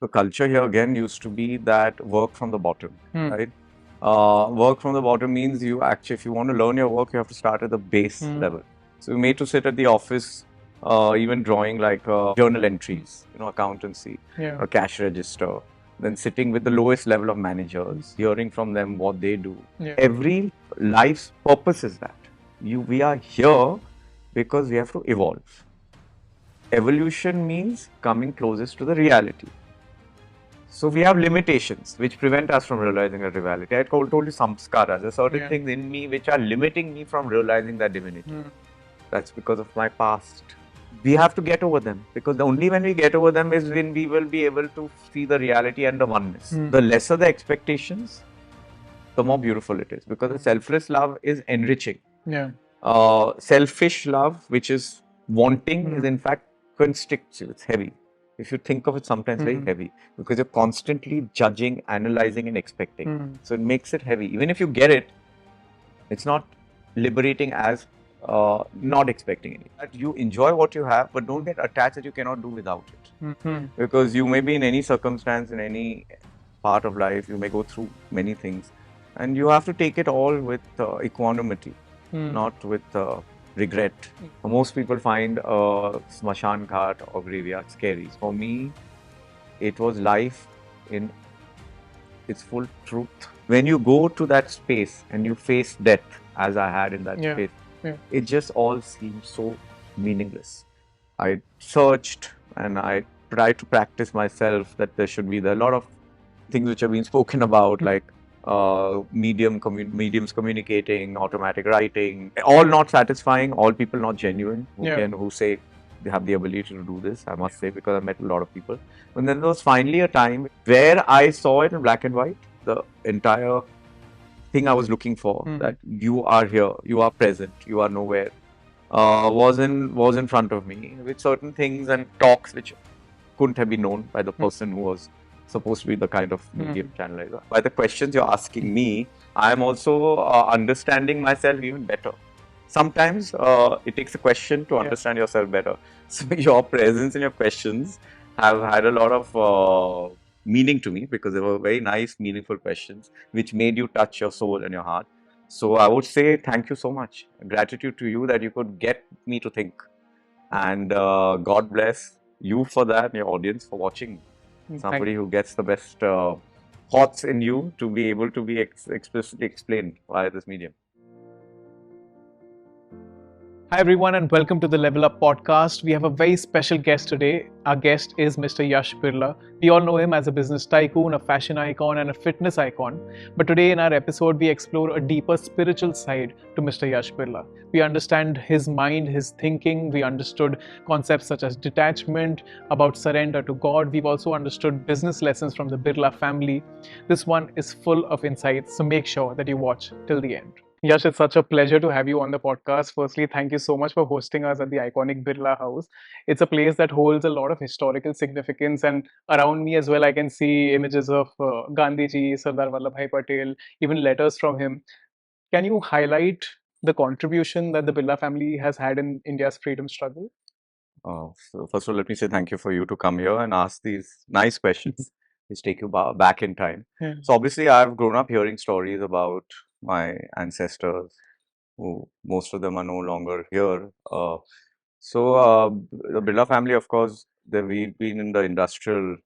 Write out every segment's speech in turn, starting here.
the culture here again used to be that work from the bottom, right? Work from the bottom means you actually, if you want to learn your work, you have to start at the base level. So you're made to sit at the office, even drawing like journal entries, accountancy, a cash register, then sitting with the lowest level of managers, hearing from them what they do. Every life's purpose is that we are here because we have to evolve. Evolution means coming closest to the reality. So we have limitations which prevent us from realizing that reality. I told you samskaras. There are certain things in me which are limiting me from realizing that divinity. That's because of my past. We have to get over them, because only when we get over them is when we will be able to see the reality and the oneness. The lesser the expectations, the more beautiful it is, because the selfless love is enriching. Selfish love, which is wanting, is in fact constricts you. It's heavy. If you think of it, sometimes very heavy, because you're constantly judging, analyzing, and expecting. So it makes it heavy. Even if you get it, it's not liberating as not expecting anything. That you enjoy what you have, but don't get attached that you cannot do without it. Because you may be in any circumstance, in any part of life, you may go through many things, and you have to take it all with equanimity, not with regret. Most people find smashan ghat or graveyard scary. For me, it was life in its full truth. When you go to that space and you face death, as I had in that space, it just all seems so meaningless. I searched and I tried to practice myself that there should be a lot of things which have been spoken about, like mediums communicating, automatic writing, all not satisfying, all people not genuine, who say they have the ability to do this, I must say, because I met a lot of people. And then there was finally a time where I saw it in black and white, the entire thing I was looking for, that you are here, you are present, you are nowhere, was in front of me, with certain things and talks which couldn't have been known by the person who was supposed to be the kind of medium channelizer. By the questions you're asking me, I'm also understanding myself even better. Sometimes it takes a question to understand yourself better. So your presence and your questions have had a lot of meaning to me, because they were very nice, meaningful questions which made you touch your soul and your heart. So I would say thank you so much. Gratitude to you that you could get me to think. And God bless you for that, and your audience for watching. Somebody who gets the best thoughts in you to be able to be explicitly explained via this medium. Hi everyone and welcome to the Level Up podcast. We have a very special guest today. Our guest is Mr. Yash Birla. We all know him as a business tycoon, a fashion icon and a fitness icon. But today in our episode, we explore a deeper spiritual side to Mr. Yash Birla. We understand his mind, his thinking. We understood concepts such as detachment, about surrender to God. We've also understood business lessons from the Birla family. This one is full of insights, so make sure that you watch till the end. Yash, it's such a pleasure to have you on the podcast. Firstly, thank you so much for hosting us at the Iconic Birla House. It's a place that holds a lot of historical significance, and around me as well, I can see images of Gandhi ji, Sardar Vallabhbhai Patel, even letters from him. Can you highlight the contribution that the Birla family has had in India's freedom struggle? So first of all, let me say thank you for you to come here and ask these nice questions which take you back in time. So obviously, I've grown up hearing stories about my ancestors, who most of them are no longer here. The Birla family, of course, we've been in the industrial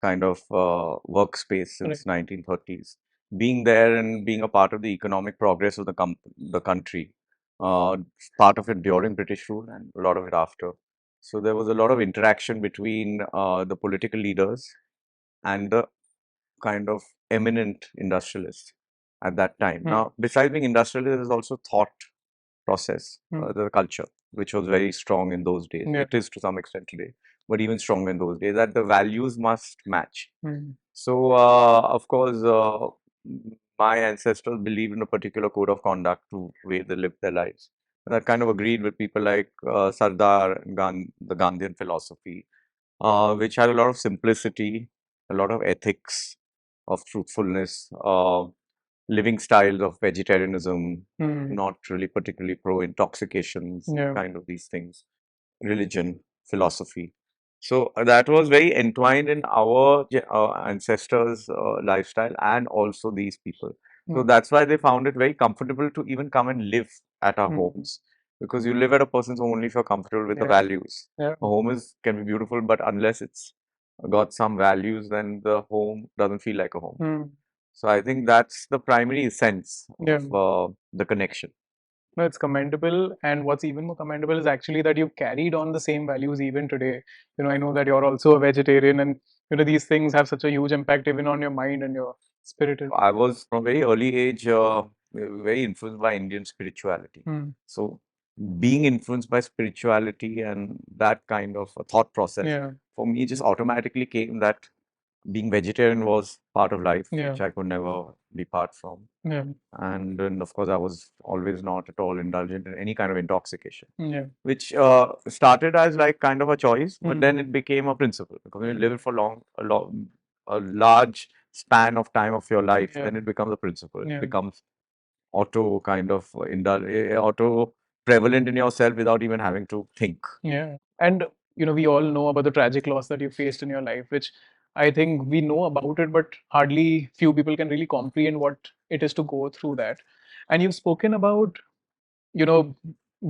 kind of workspace since 1930s. Being there and being a part of the economic progress of the country, uh, part of it during British rule and a lot of it after. So there was a lot of interaction between the political leaders and the kind of eminent industrialists at that time. Now, besides being industrialist, there's also thought process, the culture, which was very strong in those days. It is to some extent today, but even stronger in those days, that the values must match. So, of course, my ancestors believed in a particular code of conduct to way they lived their lives. And that kind of agreed with people like Sardar and the Gandhian philosophy, which had a lot of simplicity, a lot of ethics, of truthfulness, living styles of vegetarianism, not really particularly pro intoxications, kind of these things, religion, philosophy. So that was very entwined in our ancestors' lifestyle and also these people. So that's why they found it very comfortable to even come and live at our homes, because you live at a person's home only if you're comfortable with the values. A home can be beautiful, but unless it's got some values, then the home doesn't feel like a home. So I think that's the primary essence of the connection. No, it's commendable. And what's even more commendable is actually that you've carried on the same values even today. I know that you're also a vegetarian, and these things have such a huge impact even on your mind and your spirit. I was from a very early age very influenced by Indian spirituality. So being influenced by spirituality and that kind of a thought process, for me just automatically came that being vegetarian was part of life, which I could never depart from. And then, of course, I was always not at all indulgent in any kind of intoxication, which started as like kind of a choice, but then it became a principle, because when you live for a large span of time of your life, then it becomes a principle. It becomes auto kind of auto prevalent in yourself without even having to think. And we all know about the tragic loss that you faced in your life, which I think we know about it, but hardly few people can really comprehend what it is to go through that. And you've spoken about, you know,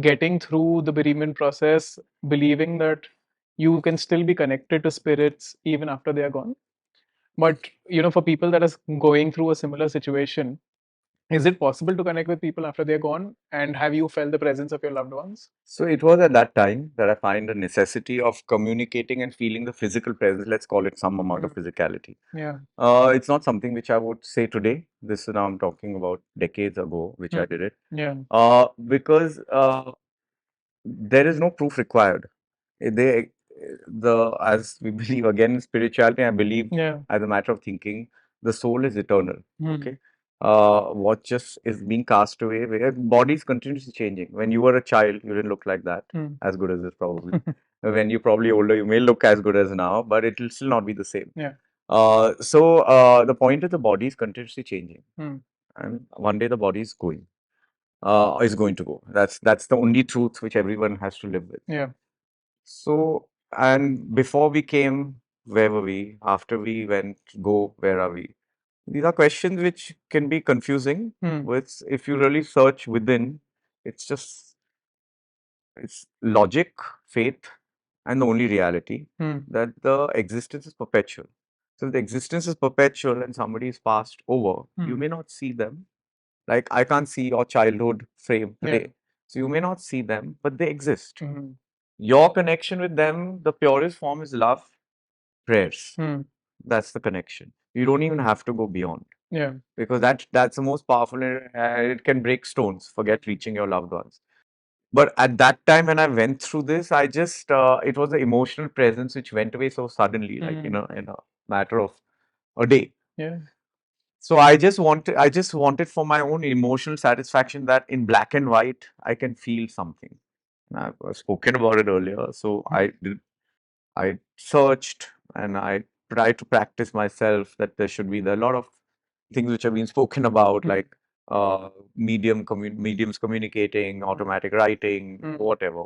getting through the bereavement process, believing that you can still be connected to spirits even after they are gone. But for people that is going through a similar situation, is it possible to connect with people after they're gone? And have you felt the presence of your loved ones? So it was at that time that I find the necessity of communicating and feeling the physical presence. Let's call it some amount of physicality. It's not something which I would say today. This now I'm talking about decades ago, which I did it. Because there is no proof required. They, as we believe again in spirituality, I believe as a matter of thinking, the soul is eternal. Okay. What just is being cast away, where body is continuously changing. When you were a child, you didn't look like that, as good as this probably. When you're probably older, you may look as good as now, but it will still not be the same. So the point is the body is continuously changing, and one day the body is going to go. That's the only truth which everyone has to live with. So, and before we came, where were we? After we went, go, where are we? These are questions which can be confusing. With if you really search within, it's just it's logic, faith, and the only reality that the existence is perpetual. So if the existence is perpetual and somebody is passed over, you may not see them. Like I can't see your childhood frame today. So you may not see them, but they exist. Your connection with them, the purest form is love, prayers. That's the connection. You don't even have to go beyond, because that's the most powerful. And it can break stones. Forget reaching your loved ones. But at that time when I went through this, I just it was the emotional presence which went away so suddenly, like in a matter of a day. So I just wanted for my own emotional satisfaction that in black and white I can feel something. And I've spoken about it earlier. So I searched and I tried to practice myself that there are a lot of things which have been spoken about, like mediums communicating, automatic writing, whatever.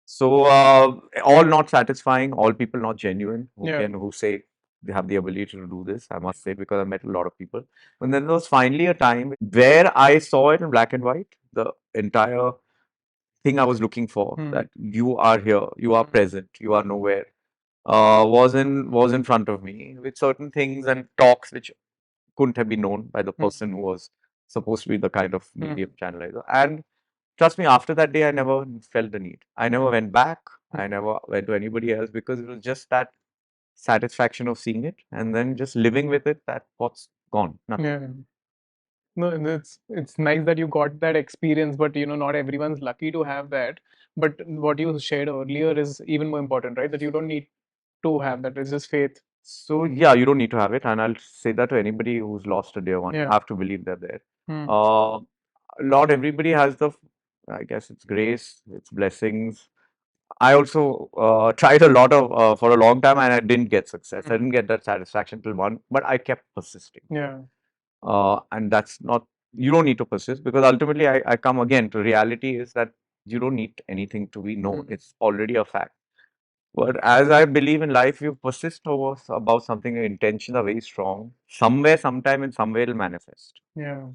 So all not satisfying, all people not genuine who say they have the ability to do this, I must say, because I met a lot of people. And then there was finally a time where I saw it in black and white, the entire thing I was looking for, that you are here, you are present, you are nowhere, was in front of me with certain things and talks which couldn't have been known by the person who was supposed to be the kind of medium channelizer. And trust me, after that day, I never felt the need. I never went back. I never went to anybody else, because it was just that satisfaction of seeing it and then just living with it. That what's gone. Nothing. No, and it's nice that you got that experience, but not everyone's lucky to have that. But what you shared earlier is even more important, right? That you don't need to have that. It's just faith. So yeah, you don't need to have it, and I'll say that to anybody who's lost a dear one. You have to believe they're there. Not everybody has I guess it's grace, it's blessings. I also tried a lot of for a long time, and I didn't get success. I didn't get that satisfaction till one, but I kept persisting. And that's not, you don't need to persist, because ultimately I come again to reality is that you don't need anything to be known. It's already a fact. But as I believe in life, you persist over about something, your intentions are very strong. Somewhere, sometime, and somewhere it'll manifest. Yeah.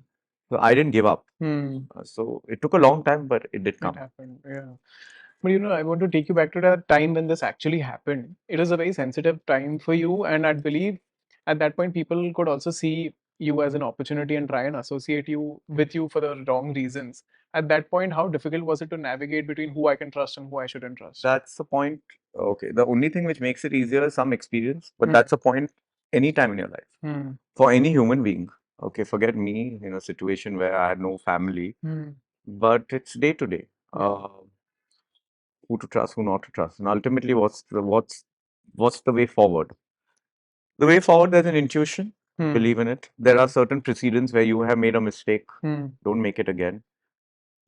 So I didn't give up. Hmm. So it took a long time, but it did It come. happened. Yeah. But I want to take you back to that time when this actually happened. It is a very sensitive time for you, and I believe at that point people could also see you as an opportunity and try and associate you with you for the wrong reasons. At that point, how difficult was it to navigate between who I can trust and who I shouldn't trust? That's the point. Okay. The only thing which makes it easier is some experience, but Hmm. that's a point anytime in your life. Hmm. For any human being. Okay, forget me in a situation where I had no family, Hmm. but it's day to day. Yeah. Who to trust, who not to trust, and ultimately, what's the way forward? The way forward, there's an intuition. Hmm. Believe in it. There are certain precedents where you have made a mistake. Hmm. Don't make it again.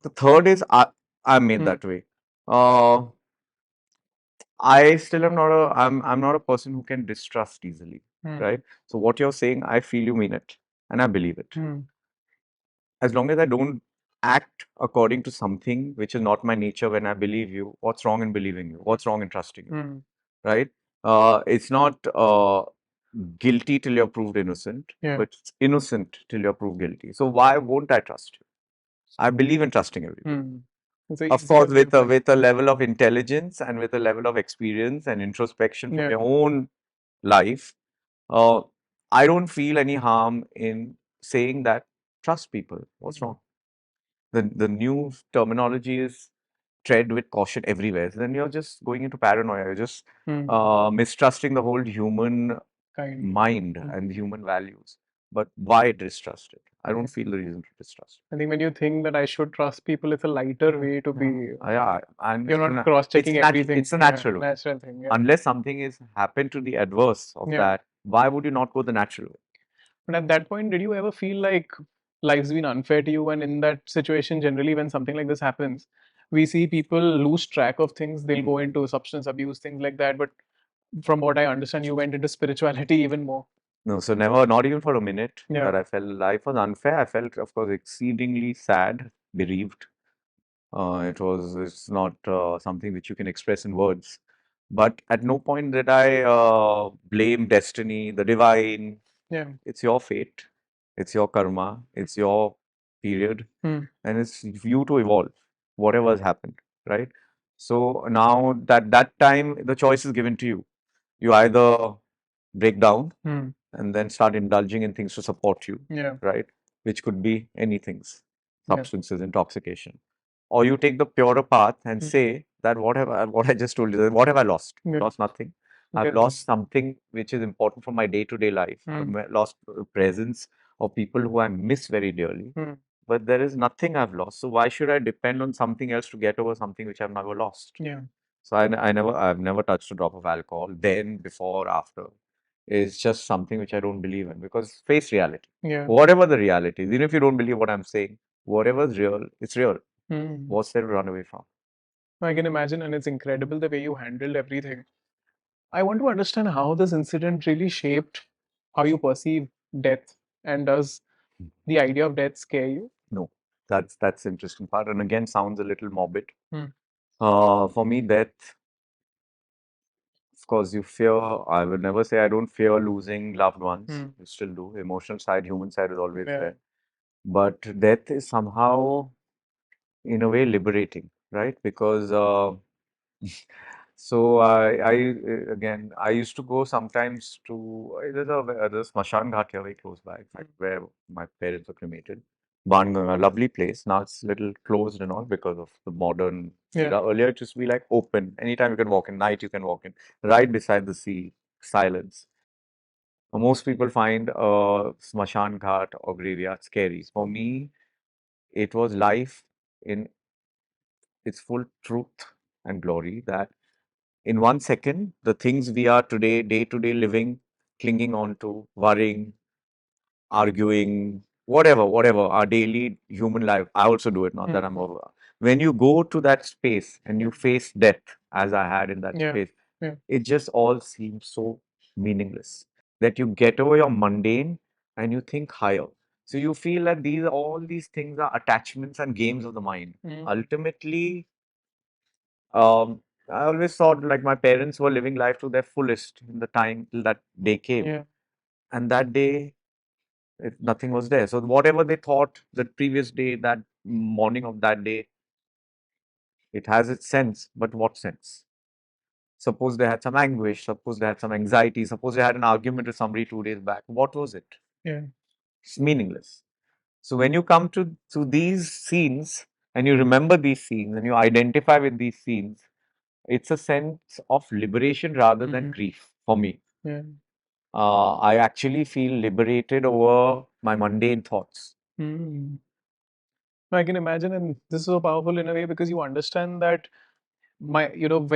The third is I made Hmm. that way. Uh, I still am not a I'm not a person who can distrust easily, Hmm. right? So what you're saying, I feel you mean it, and I believe it. Hmm. As long as I don't act according to something which is not my nature when I believe you, what's wrong in believing you? What's wrong in trusting you? Hmm. Right? It's not guilty till you're proved innocent, Yeah. but it's innocent till you're proved guilty. So why won't I trust you? I believe in trusting everybody. Hmm. It's a Of easier course, way of with a level of intelligence and with a level of experience and introspection from yeah. your own life, uh, I don't feel any harm in saying that trust people. What's wrong? The new terminology is tread with caution everywhere. So then you're just going into paranoia. You're just Hmm. mistrusting the whole human Kind. mind Hmm. and human values. But why distrust it? I don't Yeah. feel the reason to distrust. I think when you think that I should trust people, it's a lighter way to be. Yeah, and You're it's not cross-checking everything. it's a Yeah, natural way. natural thing. Yeah, Unless something is happened to the adverse of yeah. that, why would you not go the natural way? But at that point, did you ever feel like life's been unfair to you? And in that situation, generally, when something like this happens, we see people lose track of things. They'll go into substance abuse, things like that. But from what I understand, you went into spirituality even more. No, so never, not even for a minute, Yeah. that I felt life was unfair. I felt, of course, exceedingly sad, bereaved. It's not something which you can express in words. But at no point did I blame destiny, the divine. Yeah. It's your fate, it's your karma, it's your period, Hmm. and it's you to evolve, whatever has happened, right? So now that time, the choice is given to you. You either break down Hmm. and then start indulging in things to support you, Yeah. right? Which could be anything, Yeah. substances, intoxication. Or you take the purer path and Hmm. say that what I just told you, what have I lost? Yeah. Lost nothing. I've Yeah. lost something which is important for my day-to-day life. I've Hmm. lost presence of people who I miss very dearly. Hmm. But there is nothing I've lost. So why should I depend on something else to get over something which I've never lost? Yeah. So I've never touched a drop of alcohol. Then, before, after is just something which I don't believe in because face reality. Yeah. Whatever the reality is, even if you don't believe what I'm saying, whatever's real, it's real. Hmm. What's there to run away from? I can imagine, and it's incredible the way you handled everything. I want to understand how this incident really shaped how you perceive death, and does the idea of death scare you? No, that's the interesting part, and again sounds a little morbid. Hmm. For me, death, of course, you fear. I would never say I don't fear losing loved ones. Hmm. You still do. Emotional side, human side is always Yeah. there. But death is somehow, in a way, liberating, right? Because so again, I used to go sometimes to there's Smashan Ghat here very close by, in fact, where my parents were cremated. Banganga, lovely place. Now it's a little closed and all because of the modern Yeah. era. Earlier it used to be like open. Anytime you can walk in, night you can walk in, right beside the sea, silence. Most people find Smashan Ghat or graveyard scary. For me, it was life in its full truth and glory that in 1 second, the things we are today, day to day living, clinging on to, worrying, arguing, whatever, our daily human life. I also do it, not that Hmm. I'm over. When you go to that space and you face death, as I had in that Yeah. space, Yeah. it just all seems so meaningless that you get over your mundane and you think higher. So you feel that all these things are attachments and games of the mind. Hmm. Ultimately, um, I always thought like my parents were living life to their fullest in the time till that day came. Yeah. And that day, nothing was there. So whatever they thought the previous day, that morning of that day, it has its sense. But what sense? Suppose they had some anguish, suppose they had some anxiety, suppose they had an argument with somebody 2 days back. What was it? Yeah. It's meaningless. So when you come to these scenes and you remember these scenes and you identify with these scenes, it's a sense of liberation rather than grief for me. Yeah. I actually feel liberated over my mundane thoughts. Mm. I can imagine, and this is so powerful in a way because you understand that when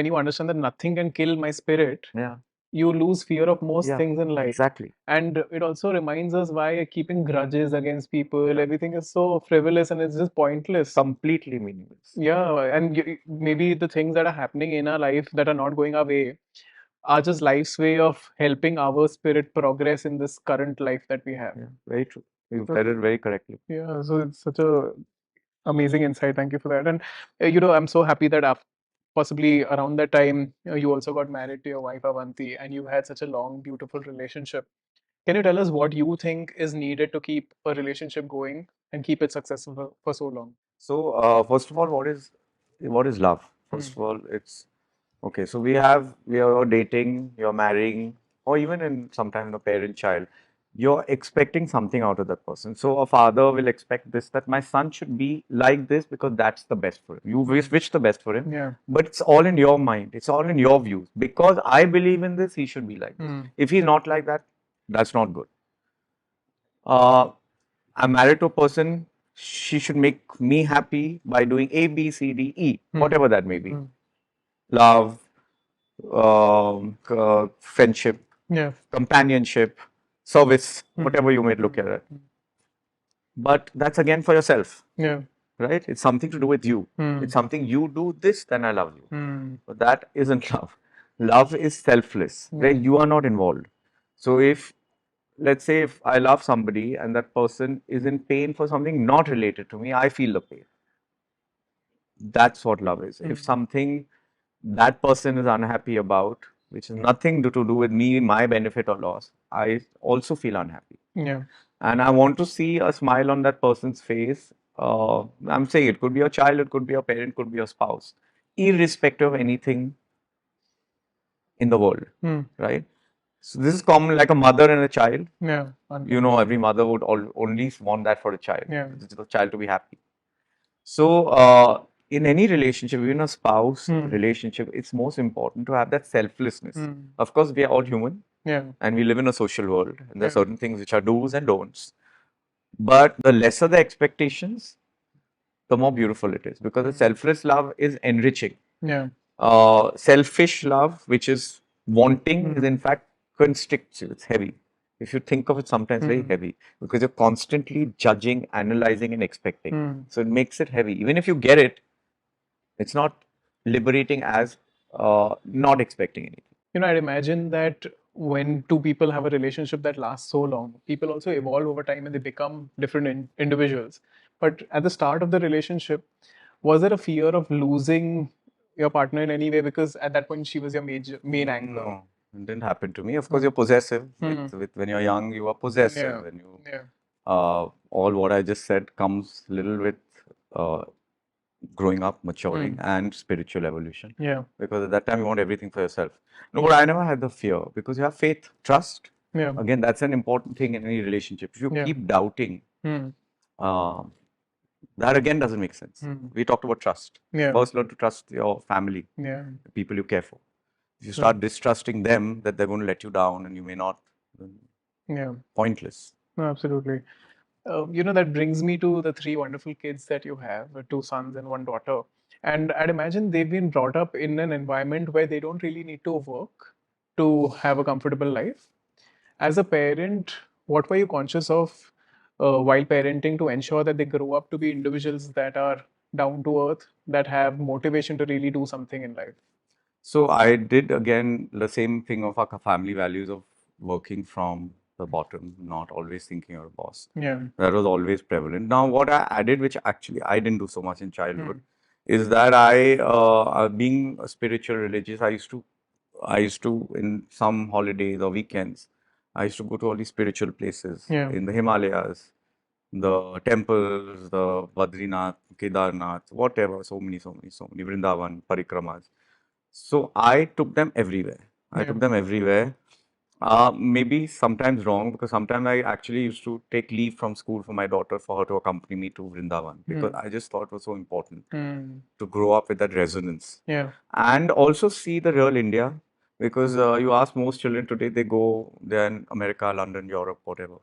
you understand that nothing can kill my spirit, Yeah, you lose fear of most yeah, things in life. exactly. And it also reminds us why keeping grudges against people, everything is so frivolous and it's just pointless. Completely meaningless. Yeah, and maybe the things that are happening in our life that are not going our way are just life's way of helping our spirit progress in this current life that we have. Yeah, very true. You So, said it very correctly. yeah, so it's such a amazing insight. Thank you for that. And I'm so happy that possibly around that time you also got married to your wife Avanti, and you had such a long, beautiful relationship. Can you tell us what you think is needed to keep a relationship going and keep it successful for so long? So, first of all, what is love? First Mm. of all, it's okay. So we are dating, you're marrying, or even in sometimes a parent-child, you're expecting something out of that person. So a father will expect this, that my son should be like this because that's the best for him. You wish the best for him, Yeah. but it's all in your mind. It's all in your views. Because I believe in this, he should be like this. Mm. If he's not like that, that's not good. Uh, I'm married to a person, she should make me happy by doing A, B, C, D, E, whatever that may be. Mm. Love, friendship, Yeah. companionship, service, whatever you may look at it. But that's again for yourself, Yeah. right? It's something to do with you. It's something you do this, then I love you. Mm. But that isn't love. Love is selfless, where you are not involved. So let's say if I love somebody and that person is in pain for something not related to me, I feel the pain. That's what love is. If something that person is unhappy about, which has nothing to do with me, my benefit or loss, I also feel unhappy. Yeah. And I want to see a smile on that person's face. I'm saying it could be a child, it could be a parent, could be a spouse, irrespective of anything in the world, Mm. right? So this is common like a mother and a child. Yeah. Every mother would only want that for a child, Yeah. the child to be happy. So, in any relationship, even a spouse relationship, it's most important to have that selflessness. Mm. Of course, we are all human Yeah. and we live in a social world, and there are Yeah. certain things which are do's and don'ts. But the lesser the expectations, the more beautiful it is because the selfless love is enriching. Yeah. Selfish love, which is wanting, is in fact constricts you. It's heavy. If you think of it, sometimes very heavy because you're constantly judging, analyzing, and expecting. So it makes it heavy. Even if you get it, it's not liberating as not expecting anything. I'd imagine that when two people have a relationship that lasts so long, people also evolve over time and they become different individuals. But at the start of the relationship, was there a fear of losing your partner in any way? Because at that point, she was your main anchor. No, it didn't happen to me. Of course, you're possessive. When you're young, you are possessive. Yeah. When you Yeah. all what I just said comes little with uh, growing up, maturing, and spiritual evolution. Yeah. Because at that time, you want everything for yourself. No, but I never had the fear because you have faith, trust. Yeah. Again, that's an important thing in any relationship. If you Yeah. keep doubting, Hmm. that again doesn't make sense. We talked about trust. Yeah. First, learn to trust your family, Yeah. the people you care for. If you start distrusting them, that they're going to let you down and you may not, then Yeah. pointless. No, absolutely. That brings me to the three wonderful kids that you have, two sons and one daughter. And I'd imagine they've been brought up in an environment where they don't really need to work to have a comfortable life. As a parent, what were you conscious of while parenting to ensure that they grow up to be individuals that are down to earth, that have motivation to really do something in life? So I did again the same thing of our family values of working from the bottom, not always thinking you're a boss. Yeah. That was always prevalent. Now, what I added, which actually I didn't do so much in childhood, is that being a spiritual religious, I used to, in some holidays or weekends, I used to go to all these spiritual places Yeah. in the Himalayas, the temples, the Badrinath, Kedarnath, whatever, so many, Vrindavan, parikramas. So I took them everywhere. I Yeah. took them everywhere. Maybe sometimes wrong, because sometimes I actually used to take leave from school for my daughter for her to accompany me to Vrindavan, because I just thought it was so important to grow up with that resonance. Yeah. And also see the real India, because you ask most children today, they're in America, London, Europe, whatever,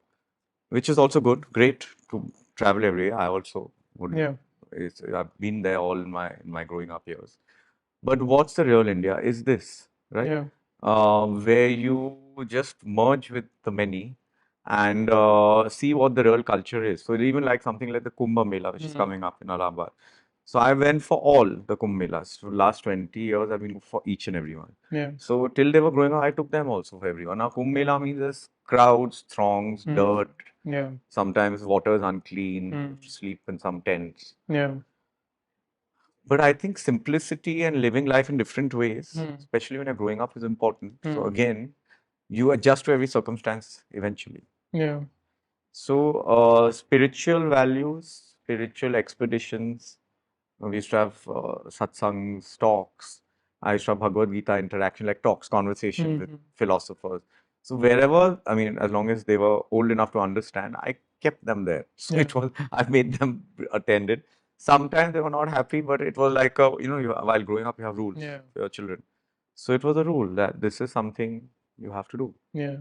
which is also good, great to travel everywhere. I also would. Yeah. I've been there all in my growing up years. But what's the real India is this, right? Yeah. Where you just merge with the many and see what the real culture is. So even like something like the Kumbh Mela, which is coming up in Allahabad. So I went for all the Kumbh Melas. For the last 20 years, I've been for each and every one. Yeah. So till they were growing up, I took them also for everyone. Now Kumbh Mela means there's crowds, throngs, dirt. Yeah. Sometimes water is unclean. You have to sleep in some tents. Yeah. But I think simplicity and living life in different ways, especially when you're growing up, is important. So again, you adjust to every circumstance eventually. Yeah. So spiritual values, spiritual expeditions. We used to have satsangs, talks. I used to have Bhagavad Gita interaction, like talks, conversation with philosophers. So wherever, I mean, as long as they were old enough to understand, I kept them there. So Yeah. it was, I made them attend it. Sometimes they were not happy, but it was like, while growing up, you have rules Yeah. for your children. So it was a rule that this is something you have to do. Yeah.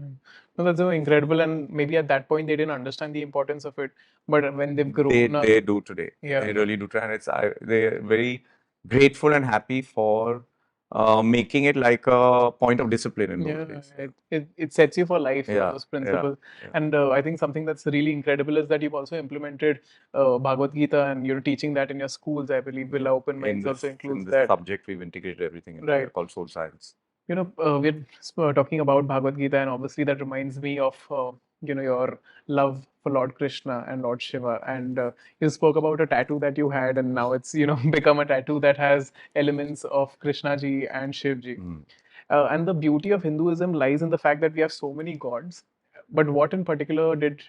No, that's so incredible. And maybe at that point they didn't understand the importance of it. But when they've grown up, They do today. yeah. They really do today. And they're very grateful and happy for making it like a point of discipline in those Yeah, days. it sets you for life, Yeah, those yeah, principles. yeah. And I think something that's really incredible is that you've also implemented Bhagavad Gita, and you're teaching that in your schools. I believe Birla Open Minds also In includes this that. subject, we've integrated everything in Right. called soul science. We're talking about Bhagavad Gita, and obviously that reminds me of your love for Lord Krishna and Lord Shiva. And you spoke about a tattoo that you had, and now it's become a tattoo that has elements of Krishna ji and Shiv ji. And the beauty of Hinduism lies in the fact that we have so many gods. But what in particular did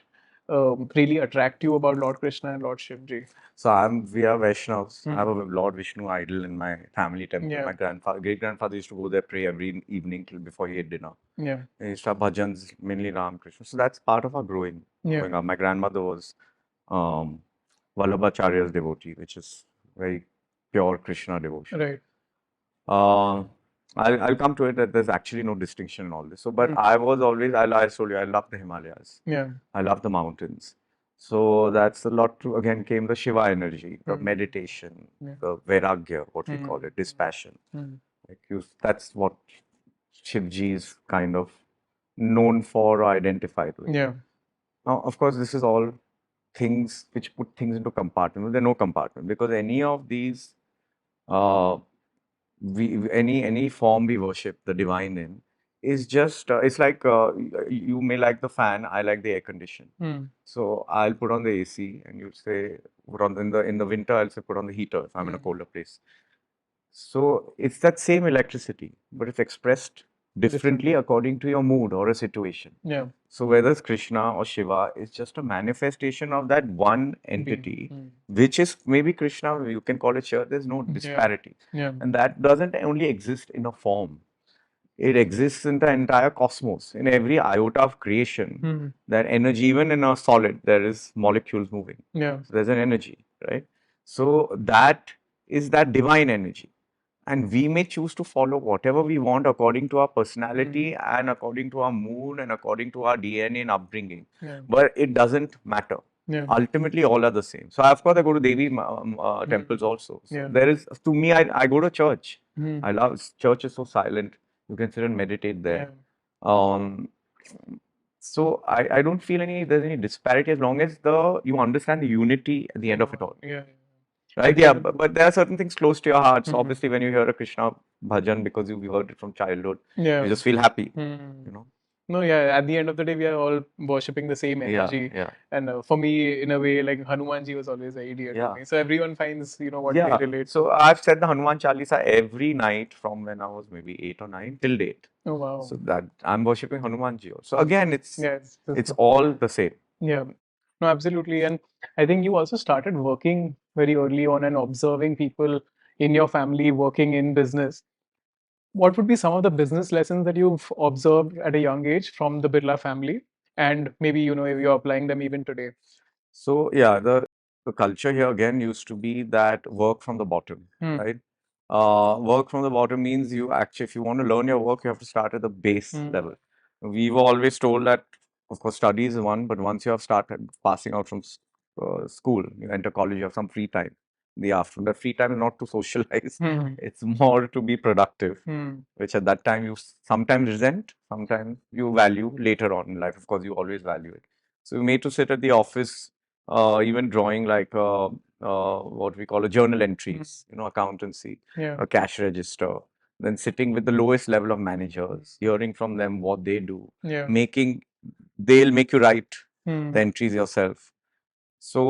really attract you about Lord Krishna and Lord Shiv ji? So we are Vaishnavas. I have a Lord Vishnu idol in my family temple. Yeah. My great grandfather used to go there, pray every evening till before he ate dinner. Yeah. He used to have bhajans, mainly Ram Krishna. So that's part of our growing up. My grandmother was um, Vallabhacharya's devotee, which is very pure Krishna devotion. Right. Uh, I'll come to it that there's actually no distinction in all this. So, but I was always, I told you, I love the Himalayas. Yeah. I love the mountains. So that's a lot to, again, came the Shiva energy, the meditation, the Vairagya, what we call it, dispassion. That's what Shivji is kind of known for or identified with. Yeah. Now, of course, this is all things which put things into compartment. There are no compartment, because any of these, any form we worship the divine in is just it's like you may like the fan, I like the air condition. So I'll put on the AC, and you say put on in the winter, I'll say put on the heater if I'm in a colder place. So it's that same electricity, but it's expressed differently according to your mood or a situation. Yeah. So whether it's Krishna or Shiva, it's just a manifestation of that one entity, which is maybe Krishna, you can call it Shiva. There's no disparity. Yeah. And that doesn't only exist in a form. It exists in the entire cosmos, in every iota of creation. That energy, even in a solid, there is molecules moving. Yeah. So there's an energy, right? So that is that divine energy. And we may choose to follow whatever we want according to our personality and according to our mood and according to our DNA and upbringing. But it doesn't matter. Ultimately, all are the same. So, of course, I go to Devi temples also. So there is, to me, I go to church. I love church is so silent. You can sit and meditate there. So I don't feel there's any disparity as long as you understand the unity at the end of it all. Yeah. Right, yeah, but there are certain things close to your heart. So obviously, when you hear a Krishna bhajan because you heard it from childhood, you just feel happy, you know. No, yeah, at the end of the day, we are all worshipping the same Yeah, energy. yeah, And for me, in a way, like Hanumanji was always very dear to yeah. me. So everyone finds, what they Yeah. relate to. So I've said the Hanuman Chalisa every night from when I was maybe 8 or 9 till date. Oh, wow. So that I'm worshipping Hanumanji. So again, Yeah, it's all the same. yeah. No, absolutely. And I think you also started working very early on and observing people in your family working in business. What would be some of the business lessons that you've observed at a young age from the Birla family? And maybe, if you're applying them even today. So yeah, the culture here again used to be that work from the bottom, Hmm. right? Work from the bottom means you actually, if you want to learn your work, you have to start at the base level. We were always told that, of course, study is one, but once you have started passing out from school, you enter college, you have some free time in the afternoon. That free time is not to socialize, it's more to be productive, which at that time you sometimes resent, sometimes you value later on in life. Of course, you always value it. So you made to sit at the office, even drawing like what we call a journal entries, accountancy, Yeah. a cash register, then sitting with the lowest level of managers, hearing from them what they do, Yeah. they'll make you write Hmm. the entries yourself. So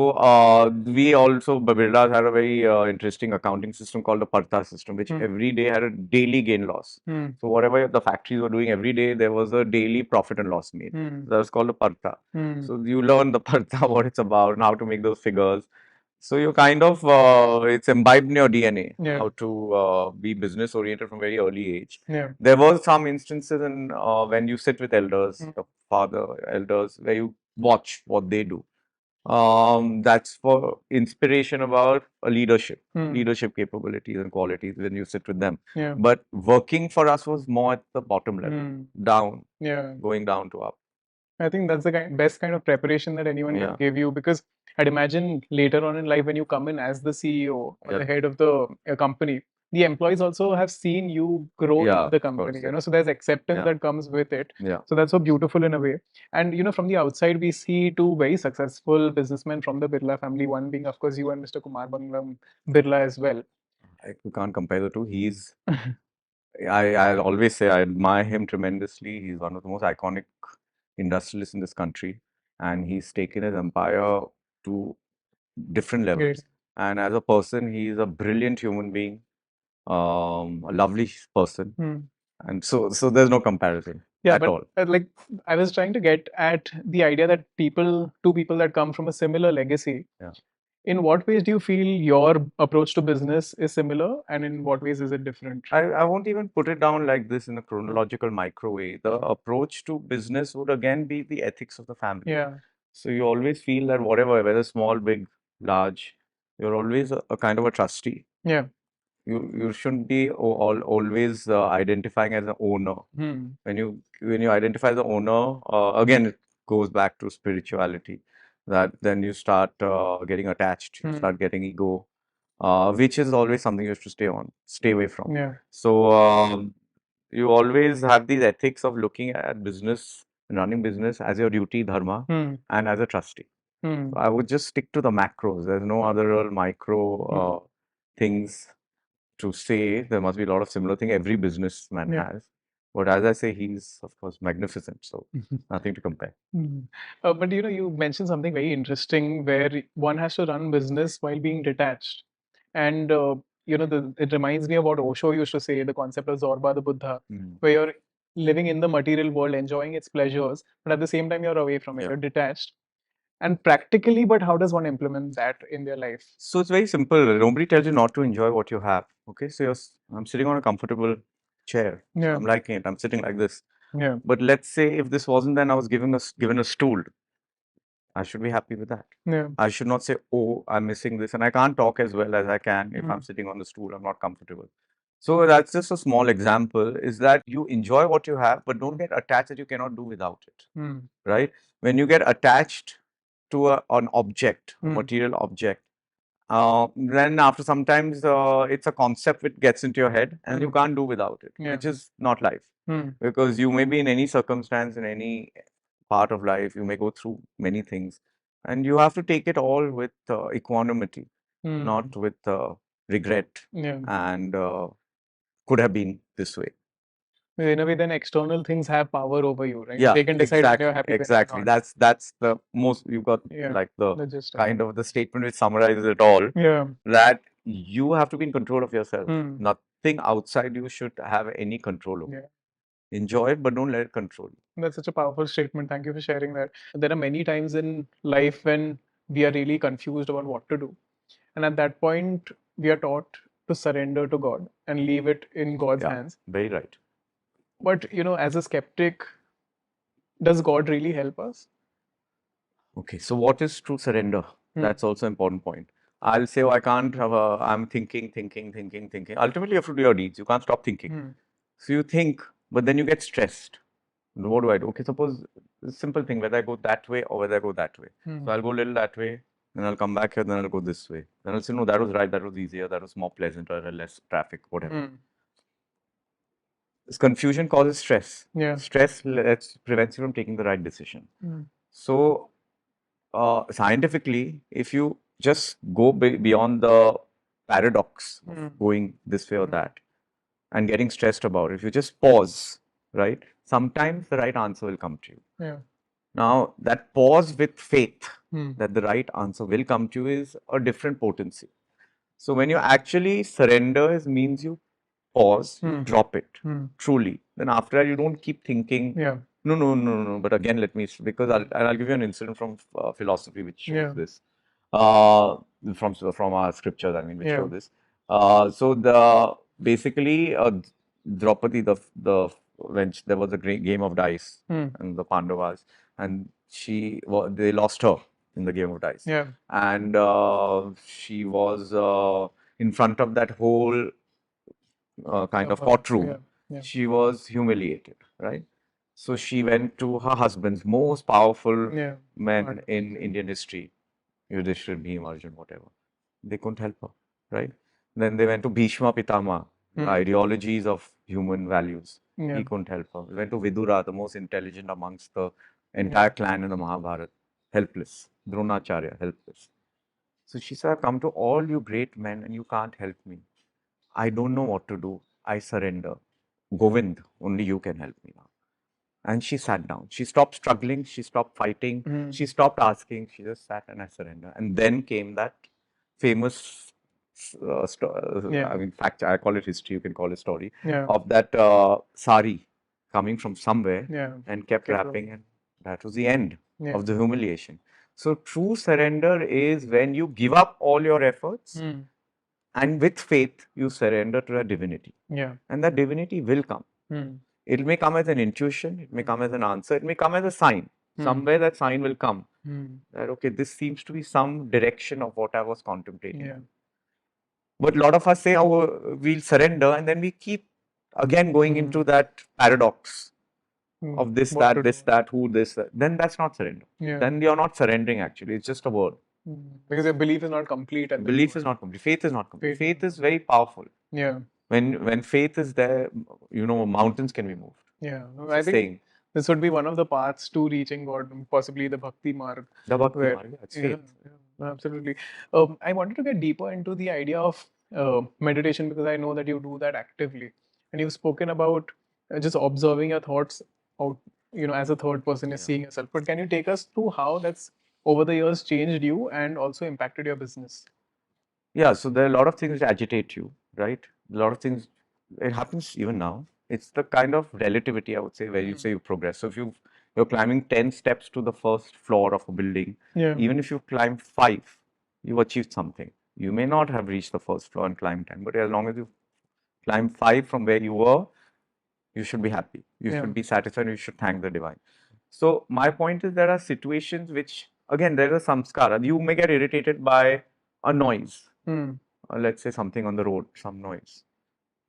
we also, Birlas had a very interesting accounting system called the Partha system, which every day had a daily gain loss. So whatever the factories were doing every day, there was a daily profit and loss made. That was called the Partha. So you learn the Partha, what it's about, and how to make those figures. So you kind of, it's imbibed in your DNA, Yeah. how to be business oriented from very early age. Yeah. There was some instances in when you sit with elders, the father, elders, where you watch what they do. That's for inspiration about a leadership capabilities and qualities when you sit with them. Yeah. But working for us was more at the bottom level, down, Yeah. going down to up. I think that's the best kind of preparation that anyone can give you, because I'd imagine later on in life when you come in as the CEO or the head of the company, the employees also have seen you grow in the company, so there's acceptance that comes with it. Yeah. So that's so beautiful in a way. And from the outside, we see two very successful businessmen from the Birla family, one being, of course, you and Mr. Kumar Mangalam Birla as well. You can't compare the two. I'll always say I admire him tremendously. He's one of the most iconic industrialists in this country, and he's taken his empire to different levels. Great. And as a person, he's a brilliant human being, a lovely person, and so there's no comparison at all. Like I was trying to get at the idea that two people that come from a similar legacy. Yeah. In what ways do you feel your approach to business is similar, and in what ways is it different? I won't even put it down like this in a chronological micro way. The approach to business would again be the ethics of the family. Yeah. So you always feel that whatever, whether small, big, large, you're always a kind of a trustee. Yeah. You shouldn't be always identifying as an owner. When you identify as the owner, again it goes back to spirituality. That then you start getting attached, you start getting ego, which is always something you have to stay away from. Yeah. So you always have these ethics of looking at business and running business as your duty, dharma, and as a trustee. So I would just stick to the macros. There's no other real micro things to say. There must be a lot of similar thing every businessman has. But as I say, he's of course magnificent. So nothing to compare. But you mentioned something very interesting where one has to run business while being detached. And it reminds me of what Osho used to say, the concept of Zorba the Buddha, where you're living in the material world, enjoying its pleasures, but at the same time you're away from it, you're detached. And practically, but how does one implement that in their life? So it's very simple. Nobody tells you not to enjoy what you have. Okay, so I'm sitting on a comfortable chair. So Yeah. I'm liking it. I'm sitting like this. Yeah. But let's say if this wasn't, then I was given a stool. I should be happy with that. Yeah. I should not say, oh, I'm missing this, and I can't talk as well as I can if I'm sitting on the stool. I'm not comfortable. So that's just a small example. Is that you enjoy what you have, but don't get attached that you cannot do without it. Right? When you get attached to an object, a material object, then after sometimes it's a concept which gets into your head and you can't do without it, which is not life. Because you may be in any circumstance, in any part of life, you may go through many things, and you have to take it all with equanimity, not with regret Yeah. and could have been this way. In a way, then external things have power over you, right? Yeah, They can decide when you're exactly, happy, when exactly. you're not. That's the most you got Yeah, like the the gist of it. kind of the statement which summarizes it all. Yeah. That you have to be in control of yourself. Hmm. Nothing outside you should have any control over. Yeah. Enjoy it, but don't let it control you. That's such a powerful statement. Thank you for sharing that. There are many times in life when we are really confused about what to do. And at that point, we are taught to surrender to God and leave it in God's Yeah, hands. very right. But, as a skeptic, does God really help us? Okay, so what is true surrender? Hmm. That's also an important point. I'll say, oh, I can't have a, I'm thinking. Ultimately, you have to do your deeds. You can't stop thinking. Hmm. So you think, but then you get stressed. What do I do? Okay, suppose a simple thing, whether I go that way or whether I go that way. Hmm. So I'll go a little that way, then I'll come back here, then I'll go this way. Then I'll say, no, that was right, that was easier, that was more pleasant, or less traffic, whatever. Hmm. This confusion causes stress. Yeah. Stress prevents you from taking the right decision. Hmm. So scientifically, if you just go beyond the paradox of going this way or that and getting stressed about it, if you just pause, right, sometimes the right answer will come to you. Yeah. Now, that pause with faith Hmm. that the right answer will come to you is a different potency. So when you actually surrender, it means you pause, you drop it truly. Then after that, you don't keep thinking, Yeah. no. But again, let me, because I'll give you an incident from philosophy which shows Yeah. this. From our scriptures, I mean, which Yeah. show this. So basically Draupadi, when there was a great game of dice and the Pandavas, and they lost her in the game of dice. Yeah. And she was in front of that whole kind of courtroom. Yeah. Yeah. She was humiliated, right? So she went to her husband's most powerful Yeah. men in Indian history, Yudhishthir, Bhim, Arjun, whatever. They couldn't help her, right? Then they went to Bhishma Pitama, the ideologies of human values. Yeah. He couldn't help her. They went to Vidura, the most intelligent amongst the entire clan in the Mahabharata, helpless. Dronacharya, helpless. So she said, I've come to all you great men and you can't help me. I don't know what to do. I surrender. Govind, only you can help me now. And she sat down. She stopped struggling. She stopped fighting. She stopped asking. She just sat and I surrender. And then came that famous, I mean, fact, I call it history, you can call it story, of that sari coming from somewhere and kept wrapping. And that was the end of the humiliation. So true surrender is when you give up all your efforts and with faith, you surrender to a divinity. Yeah. And that divinity will come. It may come as an intuition, it may come as an answer, it may come as a sign. Somewhere that sign will come. That, okay, this seems to be some direction of what I was contemplating. Yeah. But a lot of us say, oh, we'll surrender, and then we keep again going into that paradox of this, What to that, this, do. that, who, this, that. Then that's not surrender. Yeah. Then you're not surrendering actually, it's just a word. Because your belief is not complete. At Belief is not complete. Faith is not complete. Faith is very powerful. Yeah. When faith is there, mountains can be moved. Yeah. No, It's I a think saying. this would be one of the paths to reaching God, possibly the Bhakti Marg. The Bhakti where- Marg, it's Yeah, faith. yeah, absolutely. I wanted to get deeper into the idea of meditation because I know that you do that actively, and you've spoken about just observing your thoughts out, as a third person is seeing yourself. But can you take us through how that's over the years changed you and also impacted your business? Yeah, so there are a lot of things that agitate you, right? A lot of things, it happens even now. It's the kind of relativity, I would say, where you say you progress. So if you're climbing 10 steps to the first floor of a building, Yeah. even if you climb 5, you've achieved something. You may not have reached the first floor and climbed 10, but as long as you climb 5 from where you were, you should be happy. You should be satisfied. You should thank the divine. So my point is there are situations which, again, there is a samskara. You may get irritated by a noise. Let's say something on the road, some noise.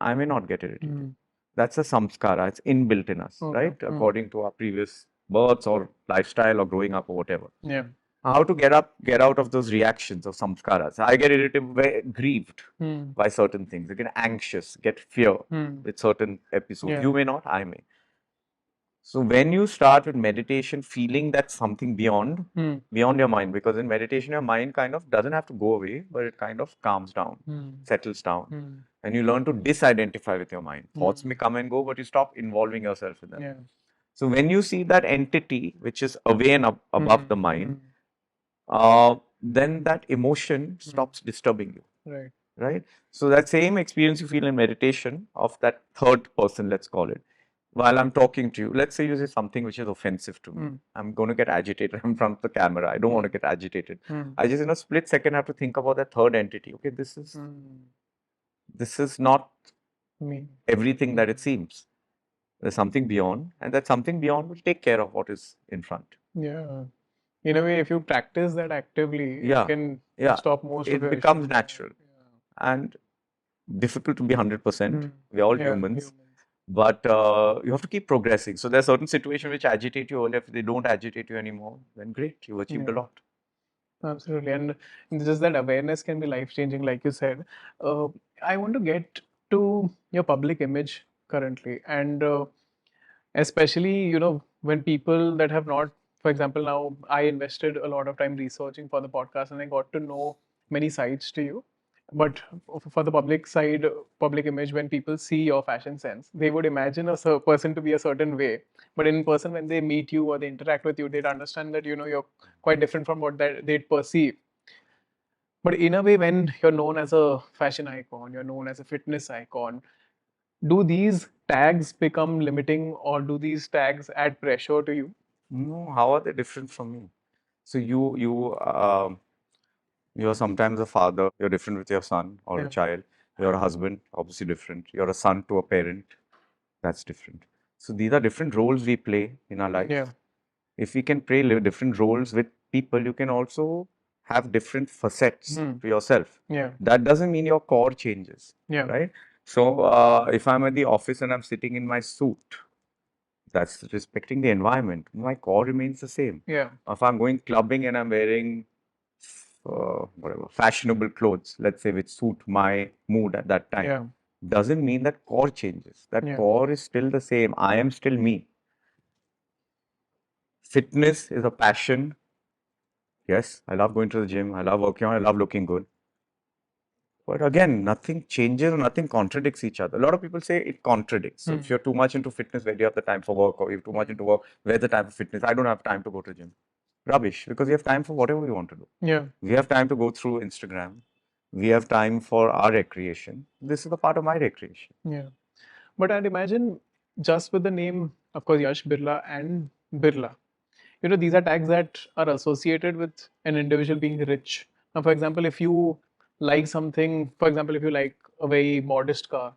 I may not get irritated. That's a samskara. It's inbuilt in us, right? According to our previous births or lifestyle or growing up or whatever. Yeah. How to get out of those reactions of samskaras. I get irritated, grieved by certain things. I get anxious, get fear with certain episodes. Yeah. You may not, I may. So when you start with meditation, feeling that something beyond your mind, because in meditation, your mind kind of doesn't have to go away, but it kind of calms down, settles down, and you learn to disidentify with your mind. Thoughts may come and go, but you stop involving yourself in them. Yeah. So when you see that entity which is away and above the mind, then that emotion stops disturbing you. Right. Right? So that same experience you feel in meditation of that third person, let's call it, while I'm talking to you, let's say you say something which is offensive to me. I'm going to get agitated in front of the camera. I don't want to get agitated. I just in a split second have to think about that third entity. Okay, this is not Me. everything that it seems. There's something beyond, and that something beyond will take care of what is in front. Yeah. In a way, if you practice that actively, Yeah. you can Yeah. stop most of It your becomes issues. natural and difficult to be 100%. We're all humans. But you have to keep progressing. So there are certain situations which agitate you earlier. If they don't agitate you anymore, then great, you've achieved a lot. Absolutely. And just that awareness can be life-changing, like you said. I want to get to your public image currently. And especially, when people that have not, for example, now I invested a lot of time researching for the podcast and I got to know many sides to you. But for the public side, public image, when people see your fashion sense, they would imagine a person to be a certain way. But in person, when they meet you or they interact with you, they'd understand that you're quite different from what they'd perceive. But in a way, when you're known as a fashion icon, you're known as a fitness icon, do these tags become limiting or do these tags add pressure to you? No, how are they different from me? So you're sometimes a father, you're different with your son or a child. You're a husband, obviously different. You're a son to a parent, that's different. So these are different roles we play in our life. Yeah. If we can play different roles with people, you can also have different facets to yourself. Yeah. That doesn't mean your core changes, Yeah. right? So if I'm at the office and I'm sitting in my suit, that's respecting the environment. My core remains the same. Yeah. If I'm going clubbing and I'm wearing whatever fashionable clothes, let's say, which suit my mood at that time, Yeah. doesn't mean that core changes. That core is still the same. I am still me. Fitness is a passion. Yes, I love going to the gym. I love working out. I love looking good. But again, nothing changes or nothing contradicts each other. A lot of people say it contradicts. So if you're too much into fitness, where do you have the time for work? Or you're too much into work, where's the time for fitness? I don't have time to go to the gym. Rubbish, because we have time for whatever we want to do. Yeah. We have time to go through Instagram. We have time for our recreation. This is a part of my recreation. Yeah. But I'd imagine just with the name, of course, Yash Birla and Birla, these are tags that are associated with an individual being rich. Now, for example, if you like something, for example, if you like a very modest car,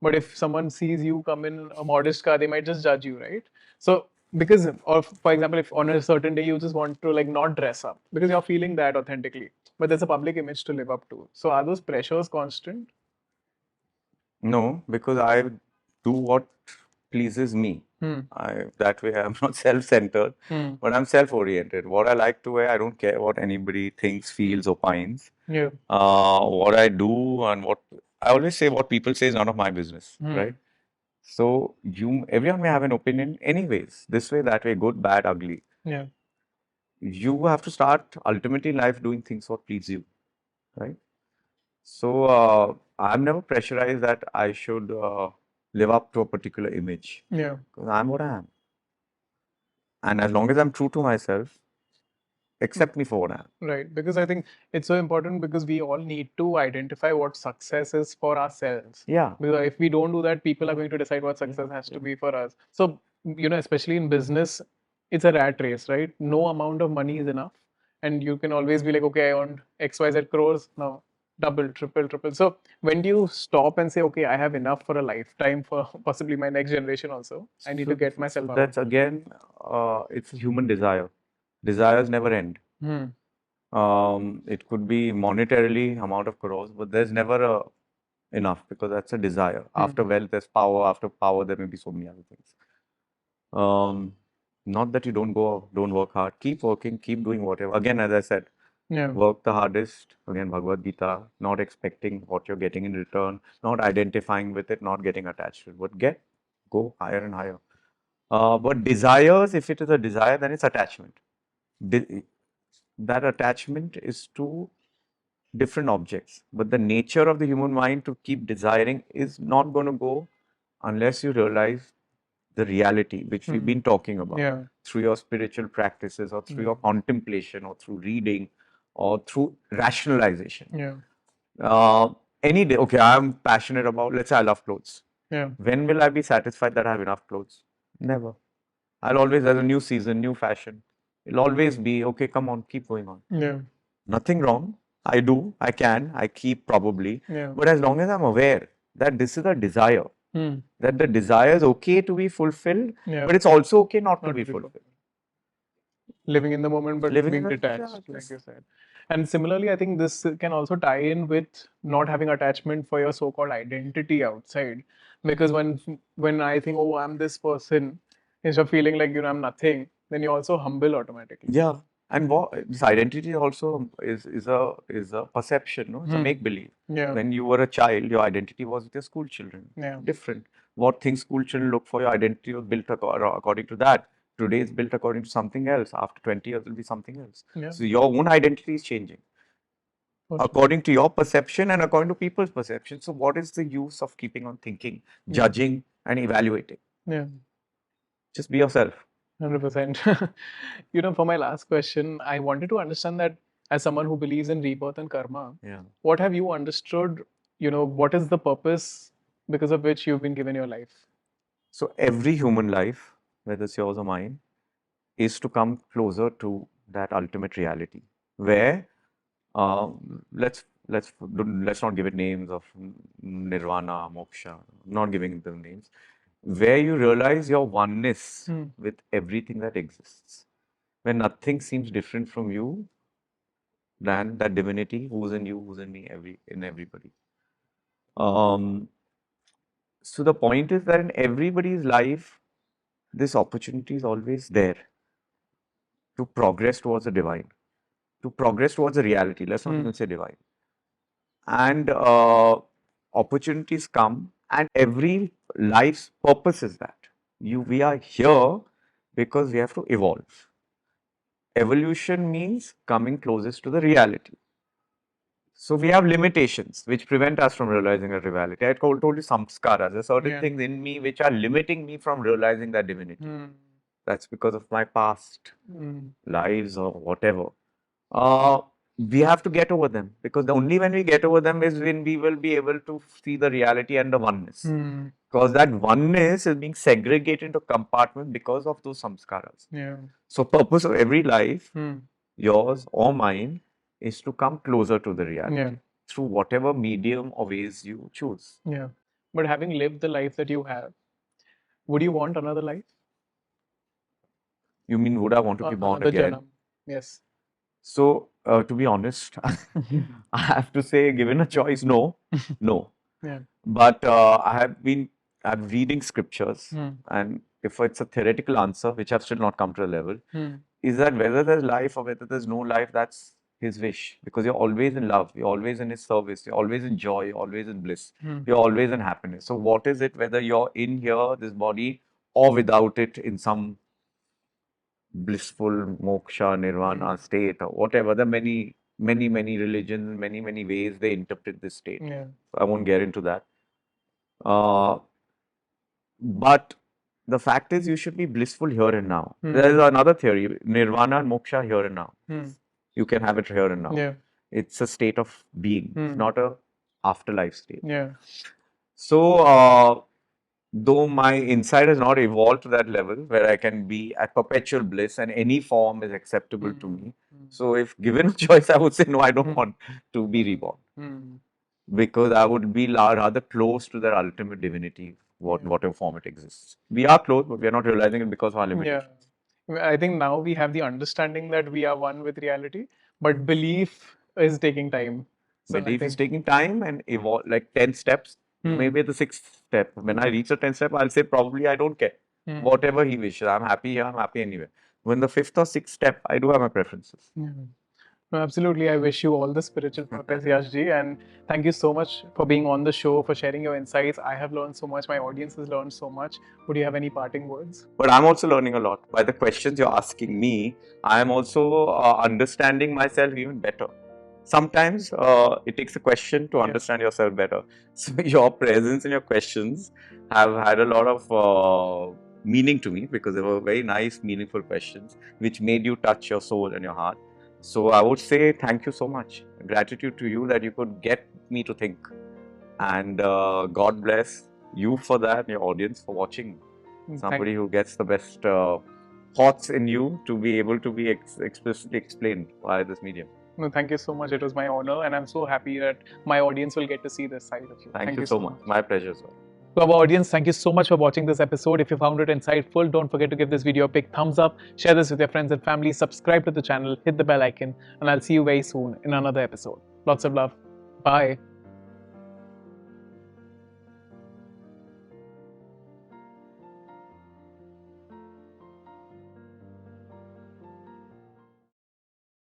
but if someone sees you come in a modest car, they might just judge you, right? So, because, or for example, if on a certain day you just want to like not dress up because you're feeling that authentically, but there's a public image to live up to. So, are those pressures constant? No, because I do what pleases me. That way, I'm not self-centered, but I'm self-oriented. What I like to wear, I don't care what anybody thinks, feels, opines. Yeah. What I do and what I always say, what people say is none of my business, right? So everyone may have an opinion, anyways. This way, that way, good, bad, ugly. Yeah. You have to start ultimately in life doing things what please you, right? So I'm never pressurized that I should live up to a particular image. Yeah. Because I'm what I am. And as long as I'm true to myself, accept me for what I am. Right. Because I think it's so important because we all need to identify what success is for ourselves. Yeah. Because if we don't do that, people are going to decide what success has to be for us. So, especially in business, it's a rat race, right? No amount of money is enough. And you can always be like, okay, I earned XYZ crores. Now, double, triple, triple. So, when do you stop and say, okay, I have enough for a lifetime for possibly my next generation also? I need to get myself out. That's again, it's a human desire. Desires never end. It could be monetarily amount of crores, but there's never enough because that's a desire. After wealth, there's power. After power, there may be so many other things. Not that you don't work hard. Keep working, keep doing whatever. Again, as I said, work the hardest. Again, Bhagavad Gita, not expecting what you're getting in return, not identifying with it, not getting attached to it, but go higher and higher. But desires, if it is a desire, then it's attachment. De- that attachment is to different objects. But the nature of the human mind to keep desiring is not going to go unless you realize the reality, which we've been talking about through your spiritual practices or through your contemplation or through reading or through rationalization. Any day, okay, I'm passionate about, let's say I love clothes. When will I be satisfied that I have enough clothes? Never. I'll always, there's a new season, new fashion. It'll always be, okay, come on, keep going on. Nothing wrong. I do, I can, I keep probably. But as long as I'm aware that this is a desire, that the desire is okay to be fulfilled, but it's also okay not to be fulfilled. Living in the moment, but Living in being the- detached, yeah, like you said. And similarly, I think this can also tie in with not having attachment for your so-called identity outside. Because when I think, oh, I'm this person, instead of feeling like, I'm nothing, then you're also humble automatically. Yeah. And what this identity also is a perception, no? It's a make believe. When you were a child, your identity was with your school children. Different. What things school children look for, your identity was built according to that. Today is built according to something else. After 20 years, it will be something else. So your own identity is changing according to your perception and according to people's perception. So what is the use of keeping on thinking, judging, and evaluating? Just be yourself. 100%. For my last question, I wanted to understand that as someone who believes in rebirth and karma, what have you understood? What is the purpose because of which you've been given your life? So every human life, whether it's yours or mine, is to come closer to that ultimate reality, where let's not give it names of nirvana, moksha. Not giving them names, where you realize your oneness with everything that exists, where nothing seems different from you than that divinity who's in you, who's in me, in everybody. So the point is that in everybody's life, this opportunity is always there to progress towards the divine, to progress towards the reality. Let's not even say divine. And opportunities come, and every life's purpose is that we are here because we have to evolve. Evolution means coming closest to the reality. So we have limitations which prevent us from realizing a reality. I told you samskaras. There are certain things in me which are limiting me from realizing that divinity. That's because of my past lives or whatever. We have to get over them, because only when we get over them is when we will be able to see the reality and the oneness. Because that oneness is being segregated into compartments because of those samskaras. So purpose of every life, yours or mine, is to come closer to the reality through whatever medium or ways you choose. But having lived the life that you have, would you want another life? You mean, would I want to be born Another again? Janam. Yes. So, to be honest, I have to say, given a choice, no. But I'm reading scriptures, and if it's a theoretical answer, which I've still not come to a level, is that whether there's life or whether there's no life, that's his wish, because you're always in love, you're always in his service, you're always in joy, you're always in bliss, you're always in happiness. So what is it, whether you're in here, this body, or without it in some blissful moksha, nirvana state, or whatever? There are many religions, many ways they interpret this state. I won't get into that. But the fact is, you should be blissful here and now. There is another theory, nirvana and moksha here and now. You can have it here and now. It's a state of being, not a afterlife state. So, though my inside has not evolved to that level where I can be at perpetual bliss and any form is acceptable to me. So, if given a choice, I would say, no, I don't want to be reborn, because I would be rather close to that ultimate divinity, whatever form it exists. We are close, but we are not realizing it because of our limitations. I think now we have the understanding that we are one with reality, but belief is taking time. Belief is taking time and evolve, like 10 steps. Maybe the sixth step. When I reach the 10th step, I'll say probably I don't care. Whatever he wishes, I'm happy here, I'm happy anywhere. When the fifth or sixth step, I do have my preferences. No, absolutely. I wish you all the spiritual progress, Yashji. And thank you so much for being on the show, for sharing your insights. I have learned so much. My audience has learned so much. Would you have any parting words? But I'm also learning a lot. By the questions you're asking me, I am also understanding myself even better. Sometimes it takes a question to understand yourself better. So your presence and your questions have had a lot of meaning to me because they were very nice, meaningful questions which made you touch your soul and your heart. So I would say thank you so much. Gratitude to you that you could get me to think. And God bless you for that and your audience for watching. Somebody who gets the best thoughts in you to be able to be explicitly explained via this medium. No, thank you so much. It was my honor, and I'm so happy that my audience will get to see this side of you. Thank you so much. My pleasure, sir. To our audience, thank you so much for watching this episode. If you found it insightful, don't forget to give this video a big thumbs up, share this with your friends and family, subscribe to the channel, hit the bell icon, and I'll see you very soon in another episode. Lots of love. Bye.